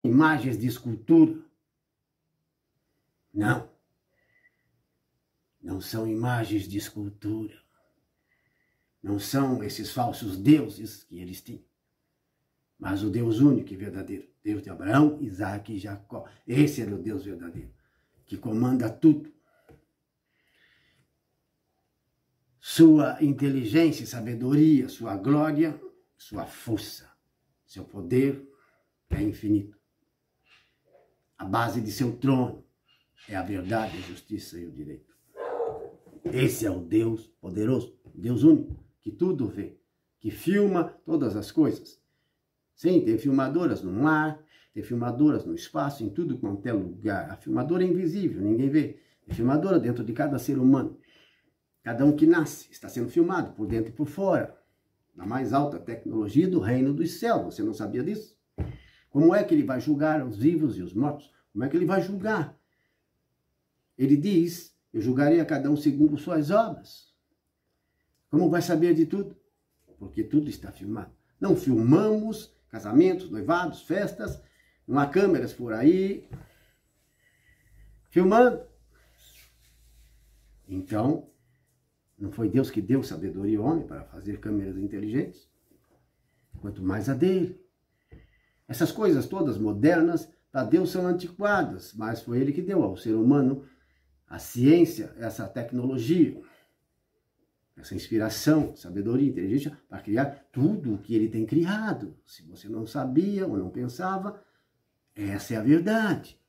imagens de escultura. Não. Não são imagens de escultura. Não são esses falsos deuses que eles tinham. Mas o Deus único e verdadeiro. Deus de Abraão, Isaac e Jacó. Esse era o Deus verdadeiro. Que comanda tudo. Sua inteligência e sabedoria, sua glória, sua força, seu poder é infinito. A base de seu trono é a verdade, a justiça e o direito. Esse é o Deus poderoso, Deus único, que tudo vê, que filma todas as coisas. Sim, tem filmadoras no mar, tem filmadoras no espaço, em tudo quanto é lugar. A filmadora é invisível, ninguém vê. Tem filmadora dentro de cada ser humano. Cada um que nasce está sendo filmado por dentro e por fora. Na mais alta tecnologia do reino dos céus. Você não sabia disso? Como é que ele vai julgar os vivos e os mortos? Como é que ele vai julgar? Ele diz, eu julgarei a cada um segundo suas obras. Como vai saber de tudo? Porque tudo está filmado. Não filmamos casamentos, noivados, festas, não há câmeras por aí filmando. Então, não foi Deus que deu sabedoria ao homem para fazer câmeras inteligentes? Quanto mais a dele. Essas coisas todas modernas, para Deus são antiquadas, mas foi ele que deu ao ser humano a ciência, essa tecnologia, essa inspiração, sabedoria, inteligência, para criar tudo o que ele tem criado. Se você não sabia ou não pensava, essa é a verdade.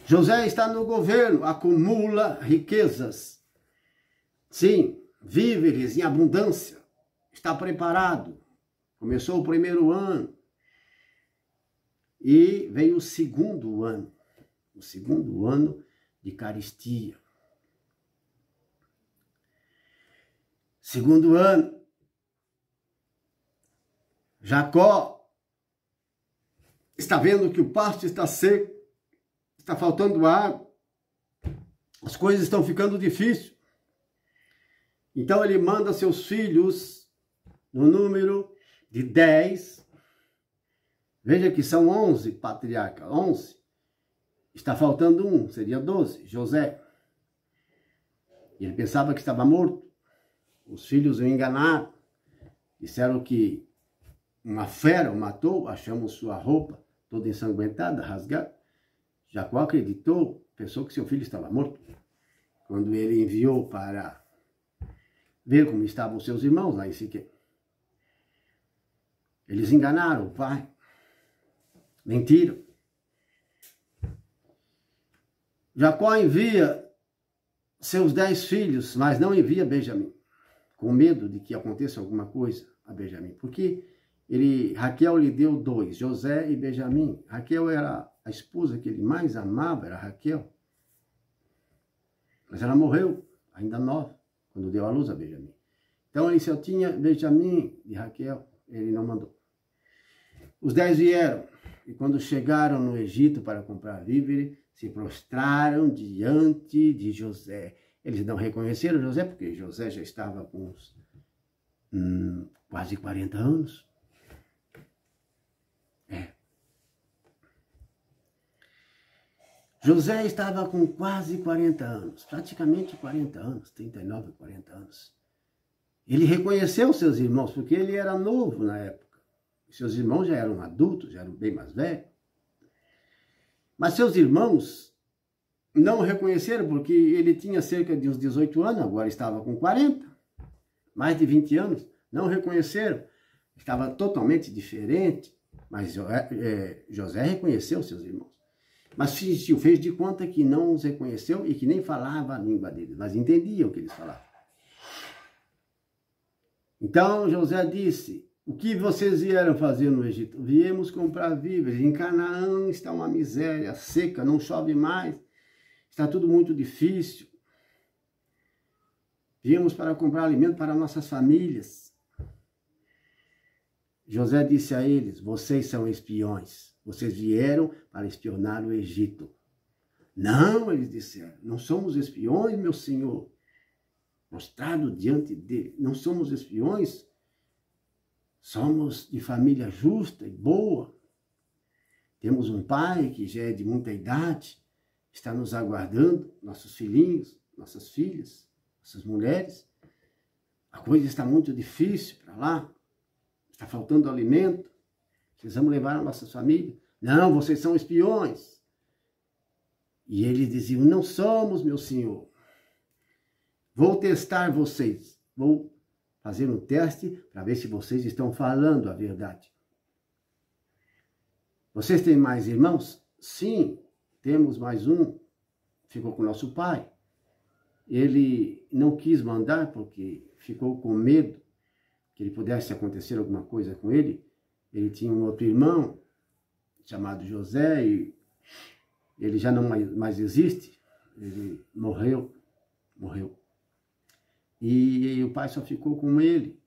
José está no governo, acumula riquezas. Sim, víveres em abundância. Está preparado. Começou o primeiro ano. E veio o segundo ano. O segundo ano de carestia. Segundo ano. Jacó está vendo que o pasto está seco. Está faltando água. As coisas estão ficando difíceis. Então ele manda seus filhos no número de 10. Veja que são 11 patriarcas. 11. Está faltando um, seria 12. José. Ele pensava que estava morto. Os filhos o enganaram. Disseram que uma fera o matou. Achamos sua roupa toda ensanguentada, rasgada. Jacó acreditou, pensou que seu filho estava morto. Quando ele enviou para ver como estavam seus irmãos lá em Siquém. Eles enganaram o pai. Mentiram. Jacó envia seus 10 filhos, mas não envia Benjamim. Com medo de que aconteça alguma coisa a Benjamim. Porque Raquel lhe deu 2, José e Benjamim. Raquel era a esposa que ele mais amava, era Raquel. Mas ela morreu, ainda nova, quando deu à luz a Benjamim. Então ele só tinha Benjamim e Raquel, ele não mandou. Os 10 vieram, e quando chegaram no Egito para comprar víveres, se prostraram diante de José. Eles não reconheceram José, porque José já estava com uns, quase 40 anos. José estava com quase 40 anos, praticamente 40 anos, 39, 40 anos. Ele reconheceu seus irmãos, porque ele era novo na época. Seus irmãos já eram adultos, já eram bem mais velhos. Mas seus irmãos não o reconheceram, porque ele tinha cerca de uns 18 anos, agora estava com 40, mais de 20 anos. Não o reconheceram, estava totalmente diferente, mas José reconheceu seus irmãos. Mas fez de conta que não os reconheceu e que nem falava a língua deles, mas entendia o que eles falavam. Então José disse, o que vocês vieram fazer no Egito? Viemos comprar víveres. Em Canaã está uma miséria seca, não chove mais, está tudo muito difícil. Viemos para comprar alimento para nossas famílias. José disse a eles, vocês são espiões. Vocês vieram para espionar o Egito. Não, eles disseram, não somos espiões, meu senhor. Prostrado diante dele, não somos espiões. somos de família justa e boa. Temos um pai que já é de muita idade, está nos aguardando, nossos filhinhos, nossas filhas, nossas mulheres. A coisa está muito difícil para lá, está faltando alimento, precisamos levar a nossa família. Não, vocês são espiões. E eles diziam, não somos, meu senhor. Vou testar vocês, vou fazer um teste para ver se vocês estão falando a verdade. Vocês têm mais irmãos? Sim, temos mais um. Ficou com nosso pai. Ele não quis mandar porque ficou com medo que ele pudesse acontecer alguma coisa com ele. Ele tinha um outro irmão chamado José e ele já não mais existe. Ele morreu. E o pai só ficou com ele.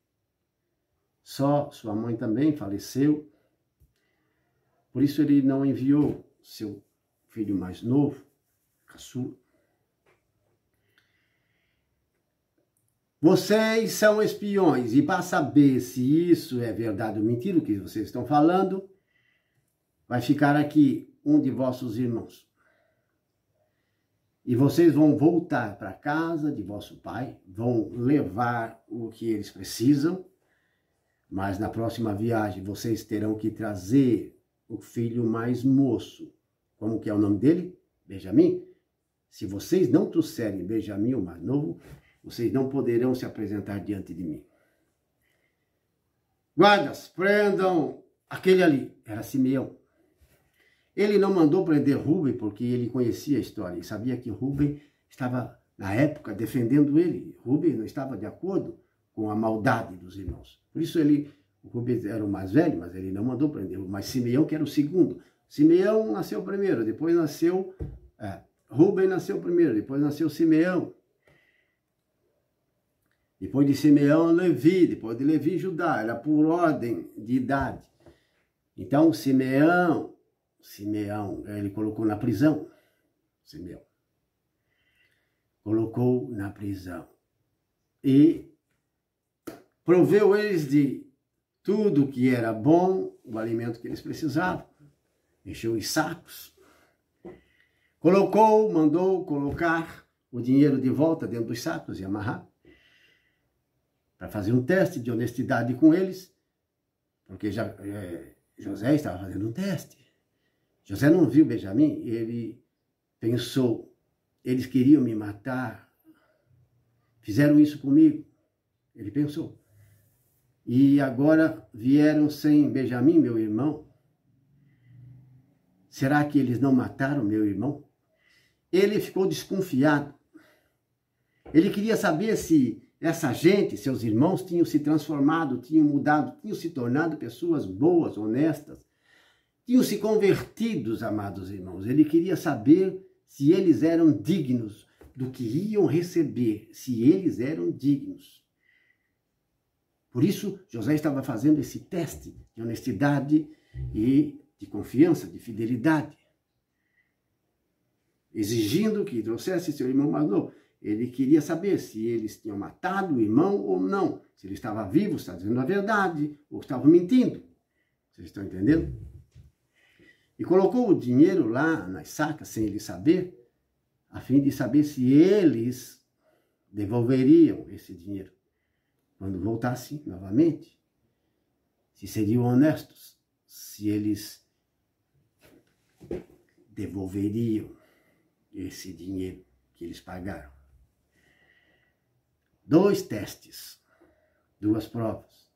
Só sua mãe também faleceu. Por isso ele não enviou seu filho mais novo, caçula. Vocês são espiões, e para saber se isso é verdade ou mentira, o que vocês estão falando, vai ficar aqui um de vossos irmãos. E vocês vão voltar para a casa de vosso pai, vão levar o que eles precisam, mas na próxima viagem vocês terão que trazer o filho mais moço. Como que é o nome dele? Benjamim. Se vocês não trouxerem Benjamim, o mais novo, vocês não poderão se apresentar diante de mim. Guardas, prendam aquele ali. Era Simeão. Ele não mandou prender Rúben porque ele conhecia a história e sabia que Rúben estava, na época, defendendo ele. Rúben não estava de acordo com a maldade dos irmãos. Por isso o Rúben era o mais velho, mas ele não mandou prender. Mas Simeão, que era o segundo. Simeão nasceu primeiro, depois nasceu... Rúben nasceu primeiro, depois nasceu Simeão. Depois de Simeão, Levi, depois de Levi, Judá. Era por ordem de idade. Então, Simeão, ele colocou na prisão. Simeão. Colocou na prisão. E proveu eles de tudo que era bom, o alimento que eles precisavam. Encheu os sacos. Mandou colocar o dinheiro de volta dentro dos sacos e amarrar. Para fazer um teste de honestidade com eles. Porque José estava fazendo um teste. José não viu Benjamim, ele pensou, eles queriam me matar, fizeram isso comigo. Ele pensou. E agora vieram sem Benjamim, meu irmão. Será que eles não mataram meu irmão? Ele ficou desconfiado. Ele queria saber se essa gente, seus irmãos, tinham se transformado, tinham mudado, tinham se tornado pessoas boas, honestas. Tinham se convertidos, amados irmãos. Ele queria saber se eles eram dignos do que iam receber, se eles eram dignos. Por isso, José estava fazendo esse teste de honestidade e de confiança, de fidelidade. Exigindo que trouxesse seu irmão mais novo. Ele queria saber se eles tinham matado o irmão ou não. Se ele estava vivo, está dizendo a verdade, ou estava mentindo. Vocês estão entendendo? E colocou o dinheiro lá nas sacas, sem ele saber, a fim de saber se eles devolveriam esse dinheiro quando voltassem novamente. Se seriam honestos, se eles devolveriam esse dinheiro que eles pagaram. 2 testes, 2 provas.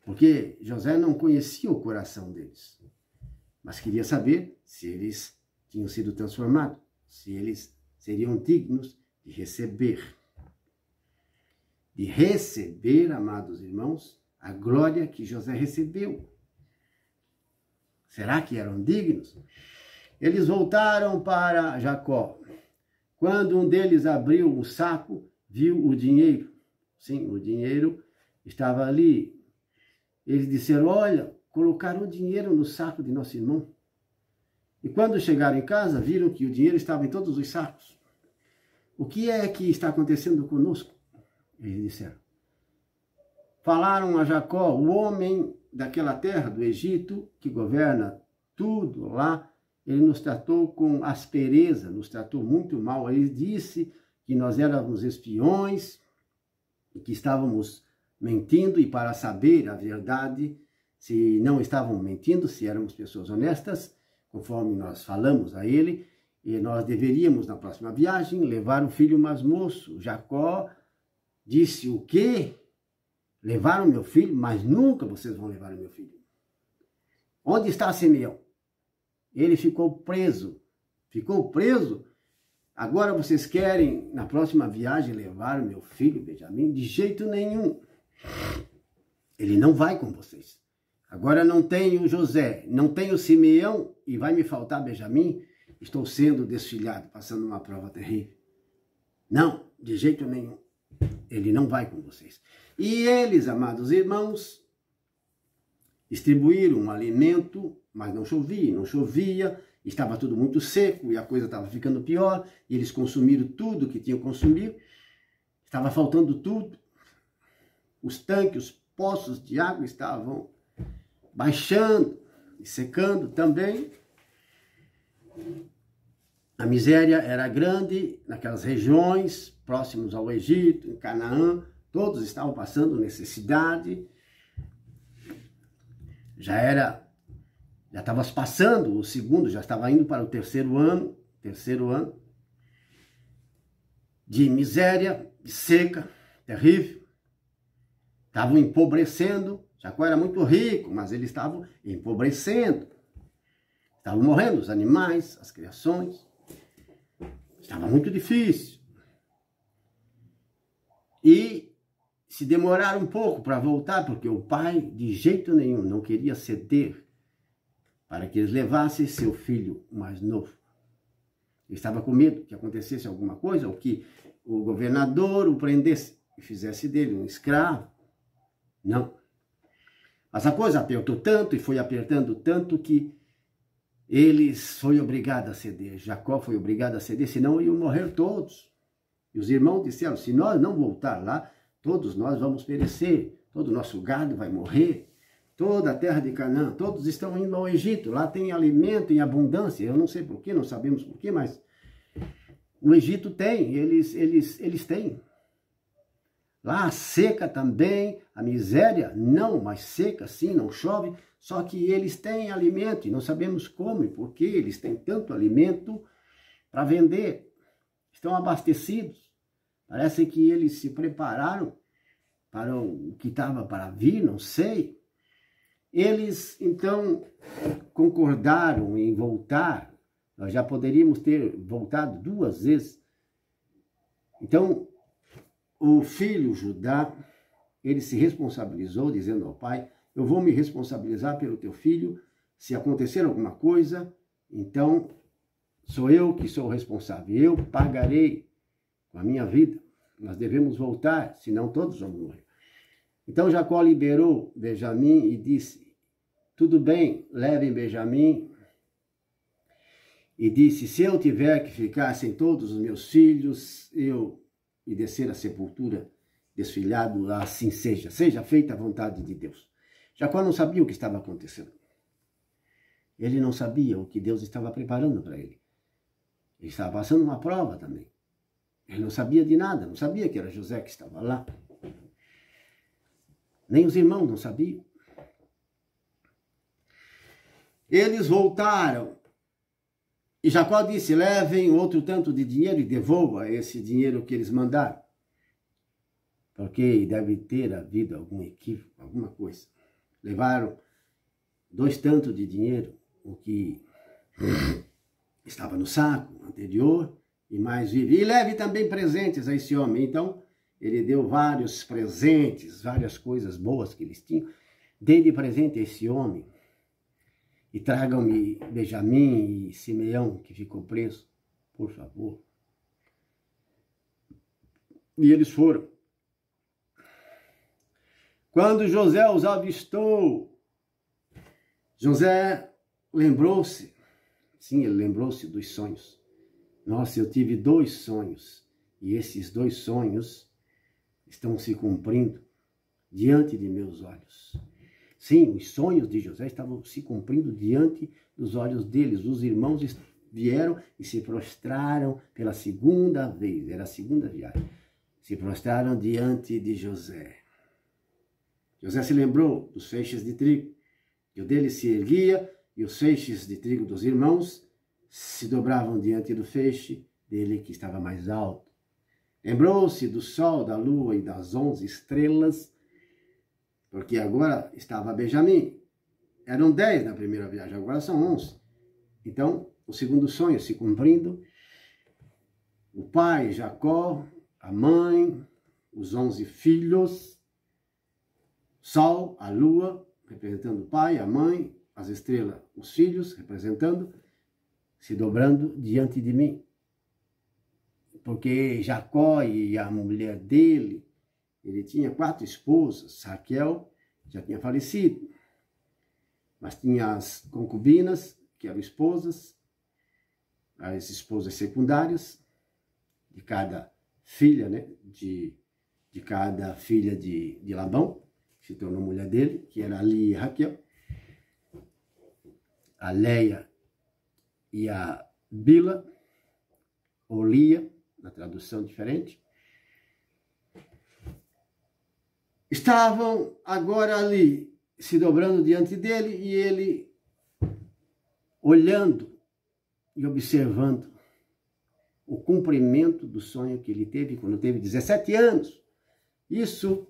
Porque José não conhecia o coração deles. Mas queria saber se eles tinham sido transformados, se eles seriam dignos de receber. De receber, amados irmãos, a glória que José recebeu. Será que eram dignos? Eles voltaram para Jacó. Quando um deles abriu o saco, viu o dinheiro. Sim, o dinheiro estava ali. Eles disseram, olha, colocaram o dinheiro no saco de nosso irmão. E quando chegaram em casa, viram que o dinheiro estava em todos os sacos. O que é que está acontecendo conosco? Eles disseram. falaram a Jacó, o homem daquela terra do Egito, que governa tudo lá, ele nos tratou com aspereza, nos tratou muito mal. Ele disse que nós éramos espiões, e que estávamos mentindo, e para saber a verdade, se não estavam mentindo, se éramos pessoas honestas, conforme nós falamos a ele, e nós deveríamos, na próxima viagem, levar o filho mais moço. Jacó disse: o quê? Levaram meu filho? Mas nunca vocês vão levar o meu filho. Onde está Simeão? Ele ficou preso. Ficou preso? Agora vocês querem, na próxima viagem, levar o meu filho, Benjamim? De jeito nenhum. Ele não vai com vocês. Agora não tenho José, não tenho Simeão e vai me faltar Benjamim? Estou sendo desfilhado, passando uma prova terrível. Não, de jeito nenhum. Ele não vai com vocês. E eles, amados irmãos, distribuíram um alimento, mas não chovia, estava tudo muito seco e a coisa estava ficando pior, e eles consumiram tudo que tinham consumido, estava faltando tudo. Os tanques, os poços de água estavam baixando e secando também. A miséria era grande naquelas regiões próximos ao Egito, em Canaã, todos estavam passando necessidade. Já estava passando o segundo, já estava indo para o terceiro ano de miséria, de seca, terrível. Estavam empobrecendo. Jacó era muito rico, mas eles estavam empobrecendo. Estavam morrendo os animais, as criações. Estava muito difícil. E se demoraram um pouco para voltar, porque o pai, de jeito nenhum, não queria ceder para que eles levassem seu filho mais novo. Ele estava com medo que acontecesse alguma coisa, ou que o governador o prendesse e fizesse dele um escravo. Não. Mas a coisa apertou tanto e foi apertando tanto que eles foram obrigados a ceder. Jacó foi obrigado a ceder, senão iam morrer todos. E os irmãos disseram: se nós não voltar lá, todos nós vamos perecer, todo o nosso gado vai morrer, toda a terra de Canaã, todos estão indo ao Egito, lá tem alimento em abundância. Eu não sei porquê, não sabemos porquê, mas no Egito tem, eles têm. Lá a seca também, a miséria não, mas seca sim, não chove, só que eles têm alimento e não sabemos como e por que eles têm tanto alimento para vender. Estão abastecidos. Parece que eles se prepararam para o que estava para vir, não sei. Eles, então, concordaram em voltar. Nós já poderíamos ter voltado 2 vezes. Então, o filho Judá, ele se responsabilizou, dizendo ao pai: eu vou me responsabilizar pelo teu filho. Se acontecer alguma coisa, então sou eu que sou o responsável. Eu pagarei com a minha vida. Nós devemos voltar, senão todos vamos morrer. Então Jacó liberou Benjamim e disse: tudo bem, levem Benjamim. E disse: se eu tiver que ficar sem todos os meus filhos, e descer à sepultura desfilhado, assim seja feita a vontade de Deus. Jacó não sabia o que estava acontecendo. Ele não sabia o que Deus estava preparando para ele. Ele estava passando uma prova também. Ele não sabia de nada, não sabia que era José que estava lá. Nem os irmãos não sabiam. Eles voltaram. E Jacó disse: levem outro tanto de dinheiro e devolva esse dinheiro que eles mandaram. Porque deve ter havido algum equívoco, alguma coisa. Levaram 2 tantos de dinheiro, o que estava no saco anterior, e mais vive. E leve também presentes a esse homem. Então, ele deu vários presentes, várias coisas boas que eles tinham. Dê de presente a esse homem. E tragam-me Benjamim e Simeão, que ficou preso, por favor. E eles foram. Quando José os avistou, José lembrou-se, sim, ele lembrou-se dos sonhos. Nossa, eu tive 2 sonhos, e esses 2 sonhos estão se cumprindo. diante de meus olhos. Sim, os sonhos de José estavam se cumprindo diante dos olhos deles. Os irmãos vieram e se prostraram pela segunda vez, era a segunda viagem. Se prostraram diante de José. José se lembrou dos feixes de trigo, que o dele se erguia, e os feixes de trigo dos irmãos se dobravam diante do feixe dele que estava mais alto. Lembrou-se do sol, da lua e das 11 estrelas, porque agora estava Benjamim. Eram 10 na primeira viagem, agora são 11. Então, o segundo sonho se cumprindo, o pai, Jacó, a mãe, os 11 filhos, sol, a lua, representando o pai, a mãe, as estrelas, os filhos, representando, se dobrando diante de mim. Porque Jacó e a mulher dele, ele tinha 4 esposas. Raquel já tinha falecido, mas tinha as concubinas, que eram esposas, as esposas secundárias de cada filha, né? De cada filha de Labão, que se tornou mulher dele, que era Lia e Raquel, a Leia e a Bila, ou Lia, na tradução diferente, estavam agora ali, se dobrando diante dele, e ele olhando e observando o cumprimento do sonho que ele teve quando teve 17 anos. Isso,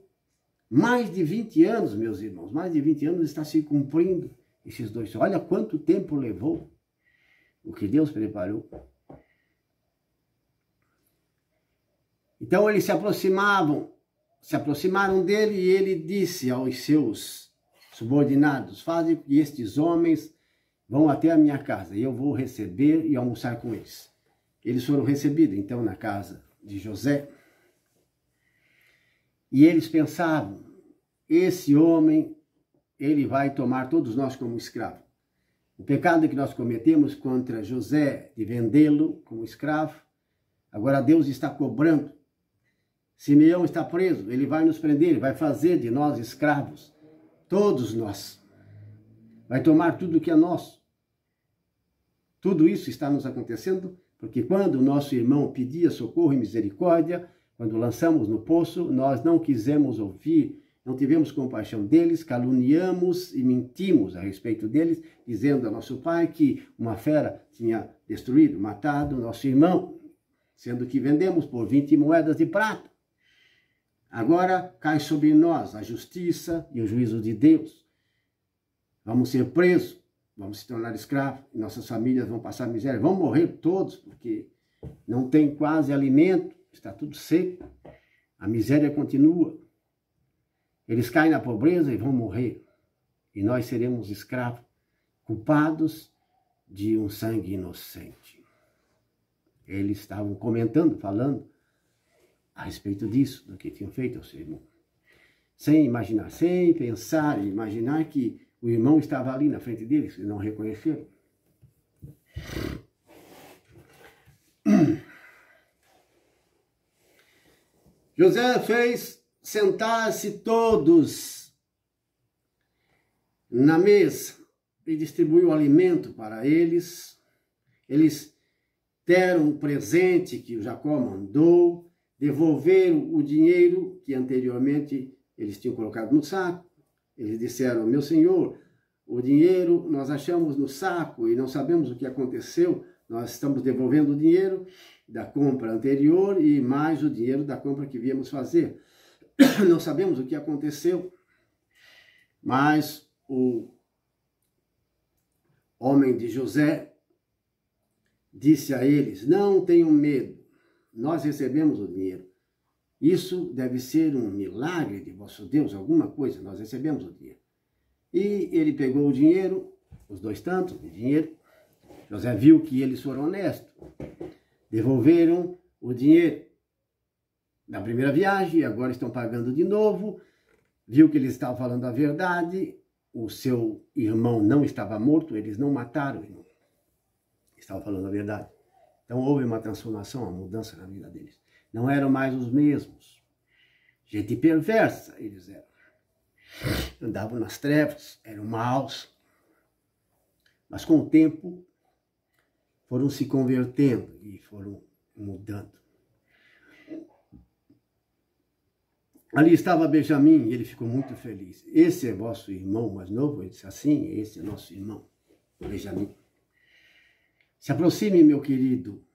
mais de 20 anos, meus irmãos, mais de 20 anos está se cumprindo esses dois sonhos. Olha quanto tempo levou o que Deus preparou. Então eles se aproximaram dele, e ele disse aos seus subordinados: fazem que estes homens vão até a minha casa, e eu vou receber e almoçar com eles. Eles foram recebidos, então, na casa de José. E eles pensavam: esse homem, ele vai tomar todos nós como escravo. O pecado que nós cometemos contra José, de vendê-lo como escravo, agora Deus está cobrando. Simeão está preso, ele vai nos prender, ele vai fazer de nós escravos, todos nós. Vai tomar tudo que é nosso. Tudo isso está nos acontecendo porque quando o nosso irmão pedia socorro e misericórdia, quando lançamos no poço, nós não quisemos ouvir, não tivemos compaixão deles, caluniamos e mentimos a respeito deles, dizendo a nosso pai que uma fera tinha destruído, matado o nosso irmão, sendo que vendemos por 20 moedas de prata. Agora cai sobre nós a justiça e o juízo de Deus. Vamos ser presos, vamos se tornar escravos, nossas famílias vão passar miséria, vão morrer todos, porque não tem quase alimento, está tudo seco, a miséria continua. Eles caem na pobreza e vão morrer, e nós seremos escravos, culpados de um sangue inocente. Eles estavam comentando, falando a respeito disso, do que tinham feito ao seu irmão. Sem imaginar, sem pensar e imaginar que o irmão estava ali na frente deles e não reconheceram. José fez sentar-se todos na mesa e distribuiu alimento para eles. Eles deram um presente que o Jacó mandou, devolveram o dinheiro que anteriormente eles tinham colocado no saco. Eles disseram: meu senhor, o dinheiro nós achamos no saco e não sabemos o que aconteceu. Nós estamos devolvendo o dinheiro da compra anterior e mais o dinheiro da compra que viemos fazer. Não sabemos o que aconteceu. Mas o homem de José disse a eles: não tenham medo, nós recebemos o dinheiro. Isso deve ser um milagre de vosso Deus, alguma coisa, nós recebemos o dinheiro. E ele pegou o dinheiro, os 2 tantos de dinheiro. José viu que eles foram honestos, devolveram o dinheiro da primeira viagem e agora estão pagando de novo. Viu que eles estavam falando a verdade, o seu irmão não estava morto, eles não mataram o irmão, estavam falando a verdade. Então houve uma transformação, uma mudança na vida deles. Não eram mais os mesmos. Gente perversa, eles eram. andavam nas trevas, eram maus, mas com o tempo foram se convertendo e foram mudando. Ali estava Benjamim e ele ficou muito feliz. Esse é vosso irmão mais novo? Ele disse assim, esse é nosso irmão, Benjamim. Se aproxime, meu querido.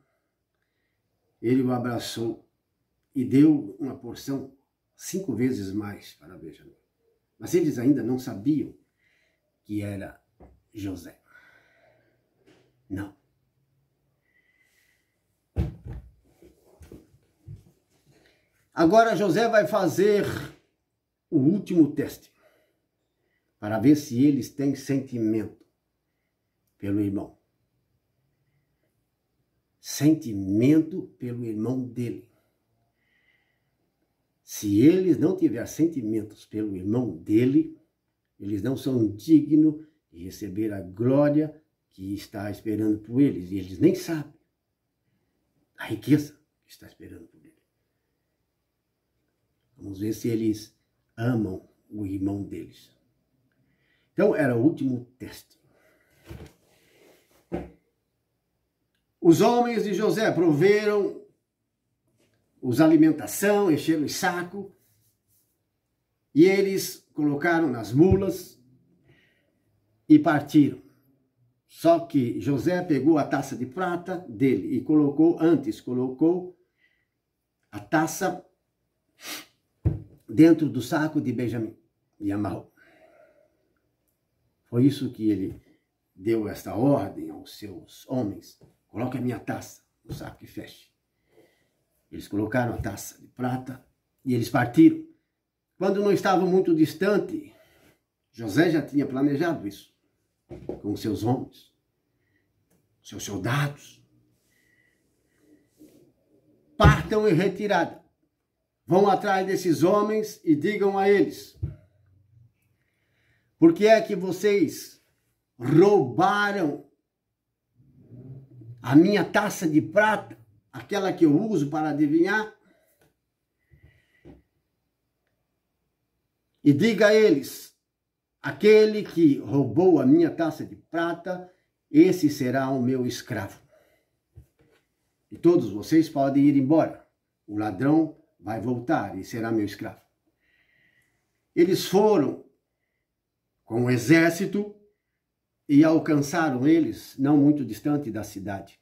Ele o abraçou e deu uma porção 5 vezes mais para Benjamim. Mas eles ainda não sabiam que era José. Não. Agora José vai fazer o último teste para ver se eles têm sentimento pelo irmão. Sentimento pelo irmão dele. Se eles não tiverem sentimentos pelo irmão dele, eles não são dignos de receber a glória que está esperando por eles. E eles nem sabem a riqueza que está esperando por eles. Vamos ver se eles amam o irmão deles. Então, era o último teste. Os homens de José proveram os alimentação, encheram o saco, e eles colocaram nas mulas e partiram. Só que José pegou a taça de prata dele e colocou a taça dentro do saco de Benjamim e amarrou. Foi isso que ele deu esta ordem aos seus homens. Coloque a minha taça no saco e feche. Eles colocaram a taça de prata e eles partiram. Quando não estavam muito distante, José já tinha planejado isso com seus homens, seus soldados. Partam em retirada. Vão atrás desses homens e digam a eles: por que é que vocês roubaram a minha taça de prata, aquela que eu uso para adivinhar? E diga a eles: aquele que roubou a minha taça de prata, esse será o meu escravo. E todos vocês podem ir embora. O ladrão vai voltar e será meu escravo. Eles foram com o exército e alcançaram eles não muito distante da cidade.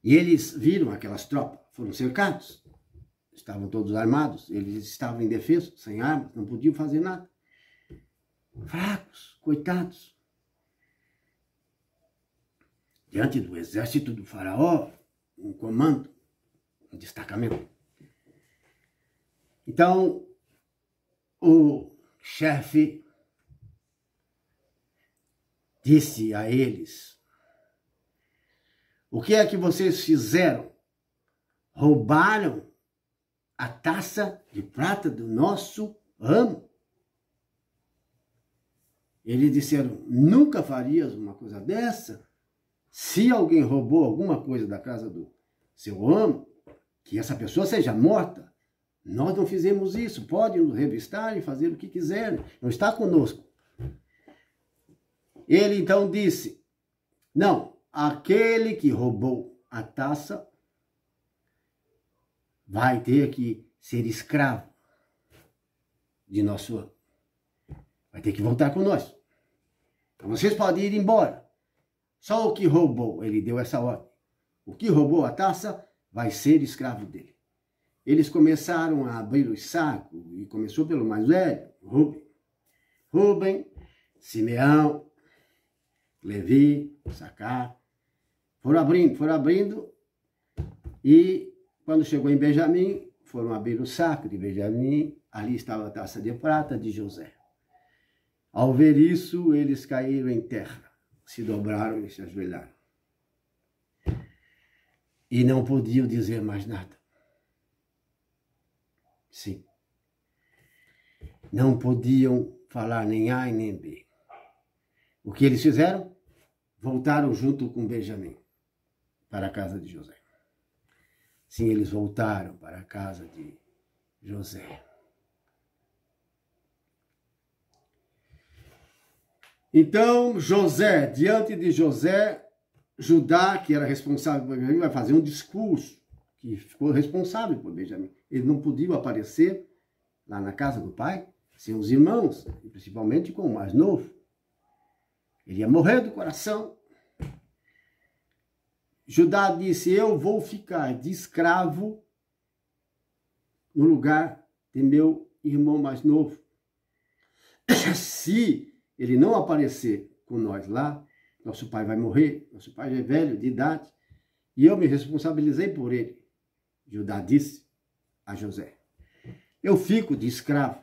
E eles viram aquelas tropas, foram cercados, estavam todos armados, eles estavam indefesos, sem armas, não podiam fazer nada. Fracos, coitados. Diante do exército do faraó, um comando, um destacamento. Então, o chefe disse a eles: o que é que vocês fizeram? Roubaram a taça de prata do nosso amo? Eles disseram: nunca farias uma coisa dessa. Se alguém roubou alguma coisa da casa do seu amo, que essa pessoa seja morta. Nós não fizemos isso. Pode nos revistar e fazer o que quiserem. Não está conosco. Ele então disse: não, aquele que roubou a taça vai ter que ser escravo de nosso amo. Vai ter que voltar com nós. Então vocês podem ir embora. Só o que roubou, ele deu essa ordem. O que roubou a taça vai ser escravo dele. Eles começaram a abrir os sacos, e começou pelo mais velho, Rubem, Simeão, Levi, Sacar. Foram abrindo, e quando chegou em Benjamim, foram abrir o saco de Benjamim, ali estava a taça de prata de José. Ao ver isso, eles caíram em terra, se dobraram e se ajoelharam. E não podiam dizer mais nada. Sim. Não podiam falar nem A e nem B. O que eles fizeram? Voltaram junto com Benjamim para a casa de José. Sim, eles voltaram para a casa de José. Então, José, diante de José, Judá, que era responsável por Benjamim, vai fazer um discurso, que ficou responsável por Benjamim. Ele não podia aparecer lá na casa do pai, sem os irmãos, e principalmente com o mais novo. Ele ia morrer do coração. Judá disse, eu vou ficar de escravo no lugar de meu irmão mais novo. Se ele não aparecer com nós lá, nosso pai vai morrer, nosso pai já é velho, de idade, e eu me responsabilizei por ele. Judá disse a José, eu fico de escravo,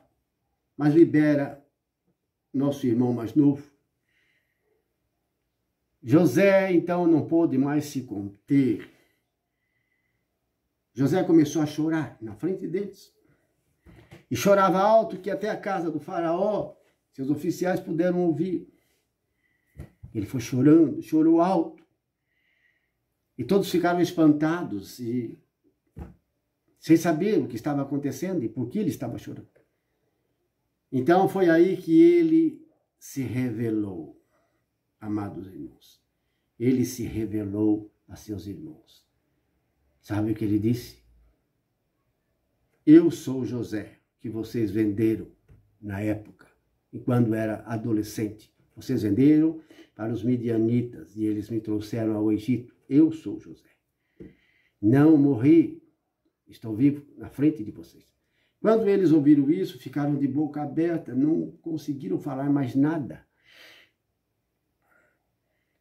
mas libera nosso irmão mais novo. José, então, não pôde mais se conter. José começou a chorar na frente deles. E chorava alto que até a casa do faraó, seus oficiais puderam ouvir. Ele foi chorando, chorou alto. E todos ficaram espantados e sem saber o que estava acontecendo e por que ele estava chorando. Então foi aí que ele se revelou, amados irmãos. Ele se revelou a seus irmãos. Sabe o que ele disse? Eu sou José, que vocês venderam na época, e quando era adolescente. Vocês venderam para os midianitas e eles me trouxeram ao Egito. Eu sou José. Não morri. Estou vivo na frente de vocês. Quando eles ouviram isso, ficaram de boca aberta, não conseguiram falar mais nada.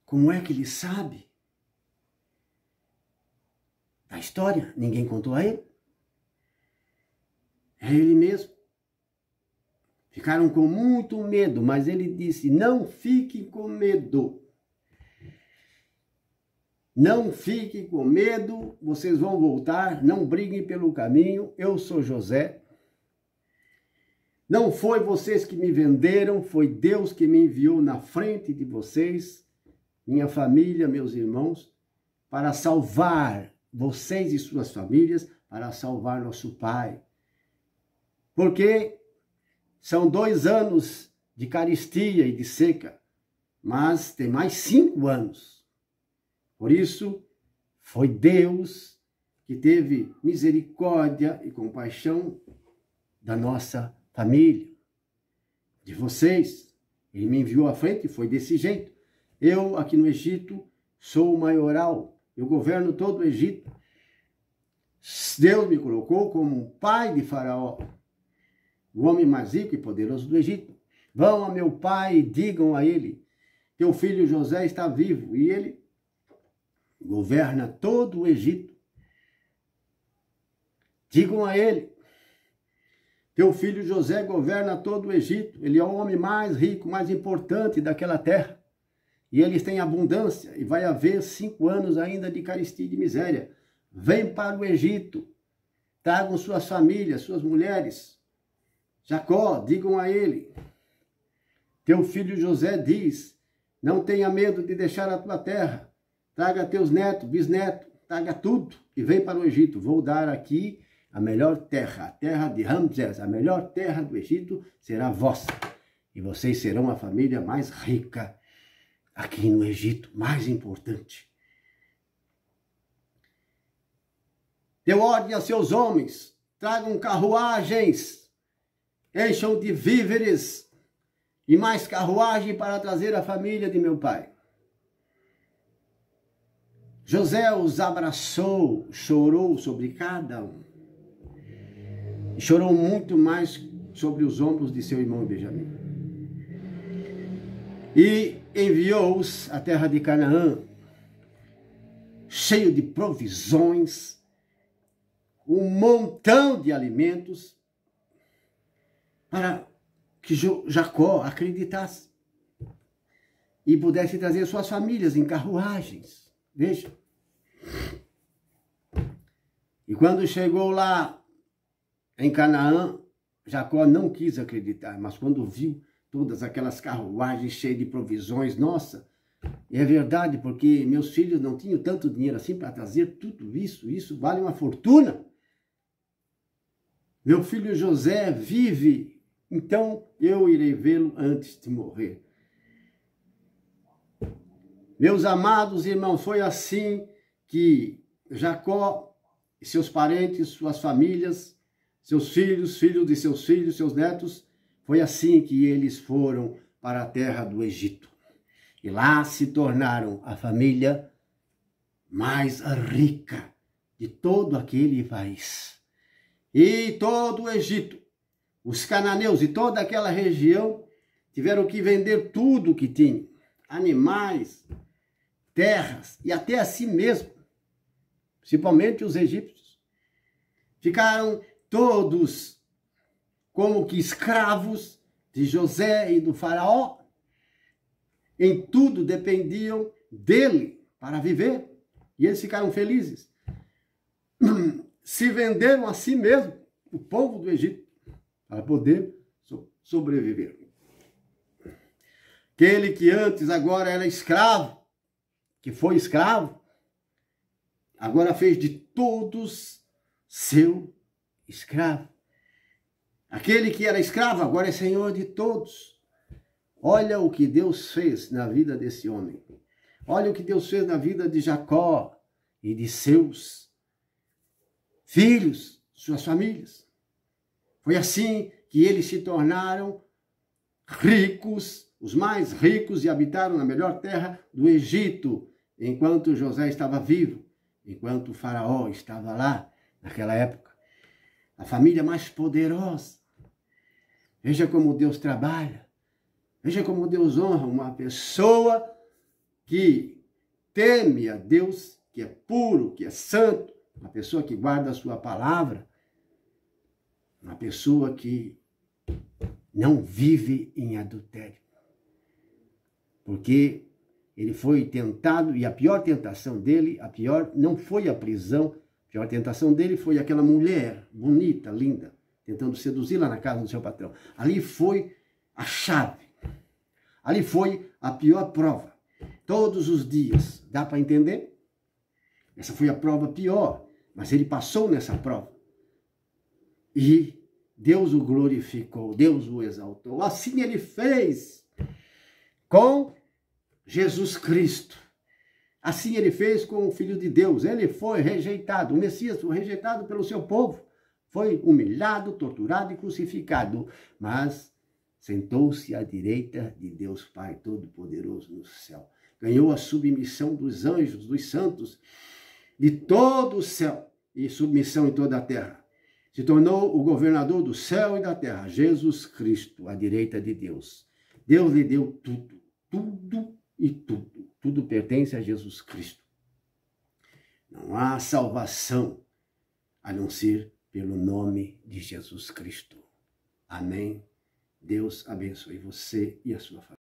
Como é que ele sabe da história? Ninguém contou a ele. É ele mesmo. Ficaram com muito medo, mas ele disse, não fiquem com medo. Não fiquem com medo, vocês vão voltar, não briguem pelo caminho, eu sou José. Não foi vocês que me venderam, foi Deus que me enviou na frente de vocês, minha família, meus irmãos, para salvar vocês e suas famílias, para salvar nosso pai. Porque são 2 anos de carestia e de seca, mas tem mais 5 anos. Por isso, foi Deus que teve misericórdia e compaixão da nossa família, de vocês. Ele me enviou à frente e foi desse jeito. Eu, aqui no Egito, sou o maioral. Eu governo todo o Egito. Deus me colocou como pai de Faraó, o homem mais rico e poderoso do Egito. Vão a meu pai e digam a ele, teu filho José está vivo e ele governa todo o Egito. Digam a ele, teu filho José governa todo o Egito. Ele é o homem mais rico, mais importante daquela terra. E eles têm abundância e vai haver 5 anos ainda de carestia e de miséria. Vem para o Egito, tragam suas famílias, suas mulheres. Jacó, digam a ele, teu filho José diz, não tenha medo de deixar a tua terra. Traga teus netos, bisnetos, traga tudo e vem para o Egito. Vou dar aqui a melhor terra, a terra de Ramsés, a melhor terra do Egito será vossa. E vocês serão a família mais rica aqui no Egito, mais importante. Deu ordem a seus homens, tragam carruagens, encham de víveres e mais carruagem para trazer a família de meu pai. José os abraçou, chorou sobre cada um. E chorou muito mais sobre os ombros de seu irmão Benjamim. E enviou-os à terra de Canaã, cheio de provisões, um montão de alimentos, para que Jacó acreditasse e pudesse trazer suas famílias em carruagens. Veja. E quando chegou lá em Canaã, Jacó não quis acreditar, mas quando viu todas aquelas carruagens cheias de provisões, nossa, é verdade, porque meus filhos não tinham tanto dinheiro assim para trazer tudo isso, isso vale uma fortuna. Meu filho José vive, então eu irei vê-lo antes de morrer. Meus amados irmãos, foi assim que Jacó e seus parentes, suas famílias, seus filhos, filhos de seus filhos, seus netos, foi assim que eles foram para a terra do Egito. E lá se tornaram a família mais rica de todo aquele país. E todo o Egito, os cananeus e toda aquela região tiveram que vender tudo que tinham, animais, terras e até a si mesmo, principalmente os egípcios. Ficaram todos como que escravos de José e do faraó. Em tudo dependiam dele para viver. E eles ficaram felizes. Se venderam a si mesmo, o povo do Egito, para poder sobreviver. Aquele que antes agora era escravo, que foi escravo, agora fez de todos seu escravo. Aquele que era escravo agora é senhor de todos. Olha o que Deus fez na vida desse homem. Olha o que Deus fez na vida de Jacó e de seus filhos, suas famílias. Foi assim que eles se tornaram ricos, os mais ricos, e habitaram na melhor terra do Egito, enquanto José estava vivo, enquanto o faraó estava lá, naquela época. A família mais poderosa. Veja como Deus trabalha. Veja como Deus honra uma pessoa que teme a Deus, que é puro, que é santo, uma pessoa que guarda a sua palavra, uma pessoa que não vive em adultério. Porque ele foi tentado, e a pior tentação dele, não foi a prisão, a pior tentação dele foi aquela mulher bonita, linda, tentando seduzi-la na casa do seu patrão. Ali foi a chave. Ali foi a pior prova. Todos os dias, dá para entender? Essa foi a prova pior, mas ele passou nessa prova. E Deus o glorificou, Deus o exaltou. Assim ele fez com Jesus Cristo. Assim ele fez com o Filho de Deus. Ele foi rejeitado, o Messias foi rejeitado pelo seu povo. Foi humilhado, torturado e crucificado, mas sentou-se à direita de Deus Pai Todo-Poderoso no céu. Ganhou a submissão dos anjos, dos santos, de todo o céu e submissão em toda a terra. Se tornou o governador do céu e da terra, Jesus Cristo, à direita de Deus. Deus lhe deu tudo, tudo e tudo. Tudo pertence a Jesus Cristo. Não há salvação a não ser pelo nome de Jesus Cristo. Amém. Deus abençoe você e a sua família.